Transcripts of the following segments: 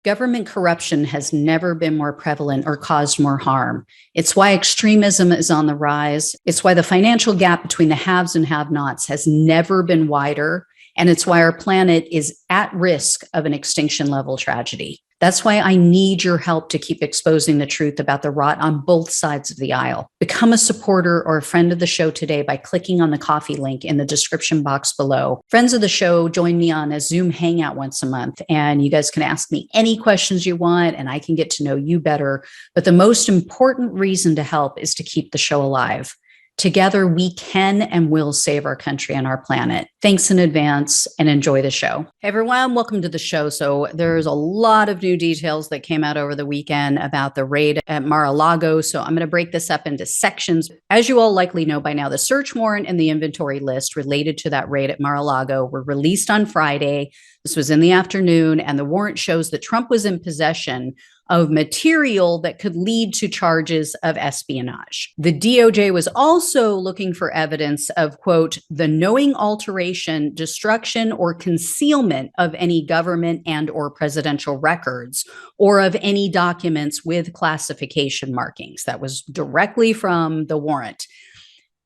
Government corruption has never been more prevalent or caused more harm. It's why extremism is on the rise. It's why the financial gap between the haves and have-nots has never been wider. And it's why our planet is at risk of an extinction level tragedy. That's why I need your help to keep exposing the truth about the rot on both sides of the aisle. Become a supporter or a friend of the show today by clicking on the coffee link in the description box below. Friends of the show join me on a Zoom hangout once a month, and you guys can ask me any questions you want, and I can get to know you better. But the most important reason to help is to keep the show alive. Together, we can and will save our country and our planet. Thanks in advance and enjoy the show. Hey everyone, welcome to the show. So there's a lot of new details that came out over the weekend about the raid at Mar-a-Lago. So I'm going to break this up into sections. As you all likely know by now, the search warrant and the inventory list related to that raid at Mar-a-Lago were released on Friday. This was in the afternoon, and the warrant shows that Trump was in possession of material that could lead to charges of espionage. The DOJ was also looking for evidence of, quote, the knowing alteration, destruction, or concealment of any government and or presidential records, or of any documents with classification markings. That was directly from the warrant.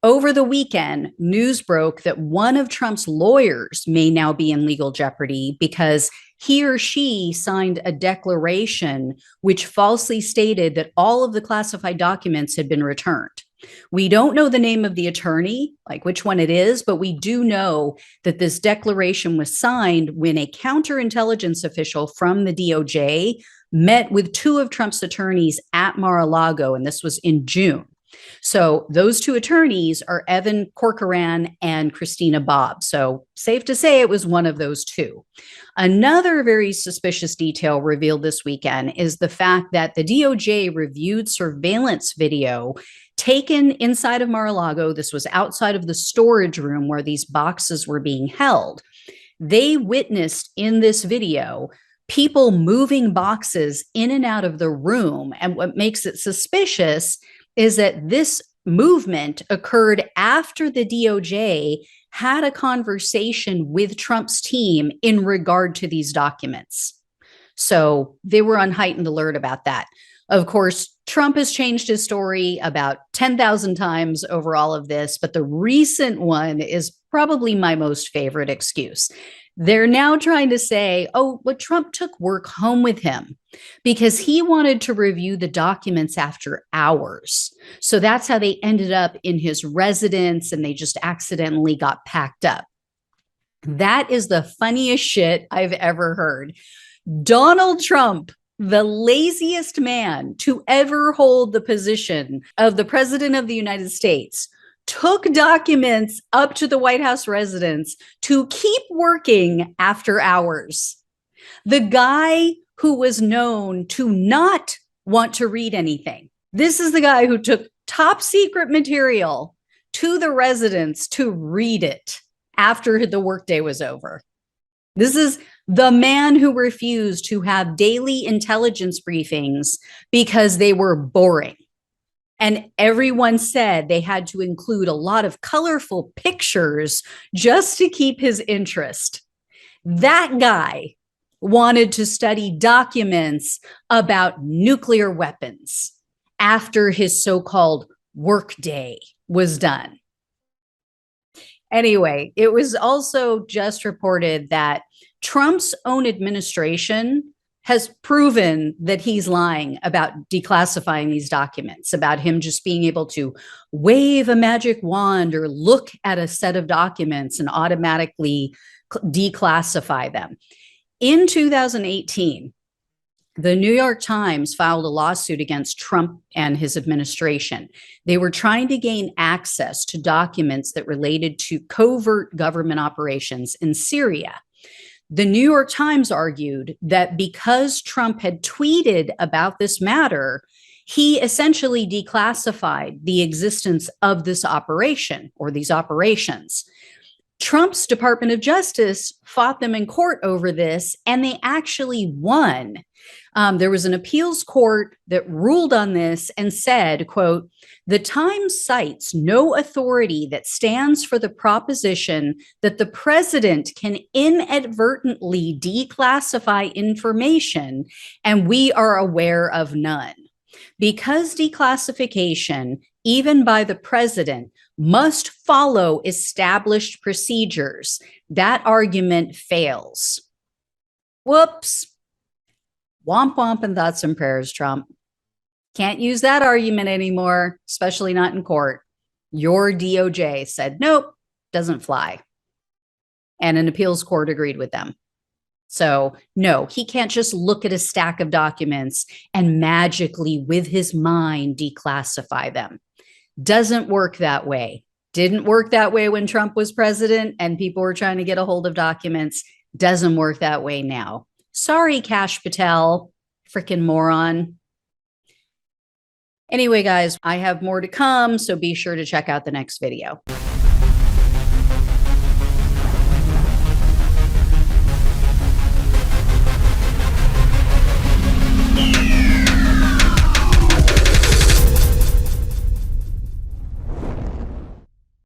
Over the weekend, news broke that one of Trump's lawyers may now be in legal jeopardy because he or she signed a declaration which falsely stated that all of the classified documents had been returned. We don't know the name of the attorney, like which one it is, but we do know that this declaration was signed when a counterintelligence official from the DOJ met with two of Trump's attorneys at Mar-a-Lago, and this was in June. So those two attorneys are Evan Corcoran and Christina Bobb. So safe to say it was one of those two. Another very suspicious detail revealed this weekend is the fact that the DOJ reviewed surveillance video taken inside of Mar-a-Lago. This was outside of the storage room where these boxes were being held. They witnessed in this video people moving boxes in and out of the room. And what makes it suspicious is that this movement occurred after the DOJ had a conversation with Trump's team in regard to these documents. So they were on heightened alert about that. Of course, Trump has changed his story about 10,000 times over all of this, but the recent one is probably my most favorite excuse. They're now trying to say, oh, well, Trump took work home with him because he wanted to review the documents after hours. So that's how they ended up in his residence, and they just accidentally got packed up. That is the funniest shit I've ever heard. Donald Trump, the laziest man to ever hold the position of the president of the United States, took documents up to the White House residence to keep working after hours. The guy who was known to not want to read anything. This is the guy who took top secret material to the residence to read it after the workday was over. This is the man who refused to have daily intelligence briefings because they were boring. And everyone said they had to include a lot of colorful pictures just to keep his interest. That guy wanted to study documents about nuclear weapons after his so-called workday was done. Anyway, it was also just reported that Trump's own administration has proven that he's lying about declassifying these documents, about him just being able to wave a magic wand or look at a set of documents and automatically declassify them. In 2018, the New York Times filed a lawsuit against Trump and his administration. They were trying to gain access to documents that related to covert government operations in Syria. The New York Times argued that because Trump had tweeted about this matter, he essentially declassified the existence of this operation or these operations. Trump's Department of Justice fought them in court over this, and they actually won. There was an appeals court that ruled on this and said, quote, "The Times cites no authority that stands for the proposition that the president can inadvertently declassify information, and we are aware of none. Because declassification, even by the president, must follow established procedures, that argument fails." Whoops. Womp womp and thoughts and prayers, Trump. Can't use that argument anymore, especially not in court. Your DOJ said, nope, doesn't fly. And an appeals court agreed with them. So no, he can't just look at a stack of documents and magically with his mind declassify them. Doesn't work that way. Didn't work that way when Trump was president and people were trying to get a hold of documents. Doesn't work that way now. Sorry, Kash Patel, freaking moron. Anyway, guys, I have more to come, so be sure to check out the next video.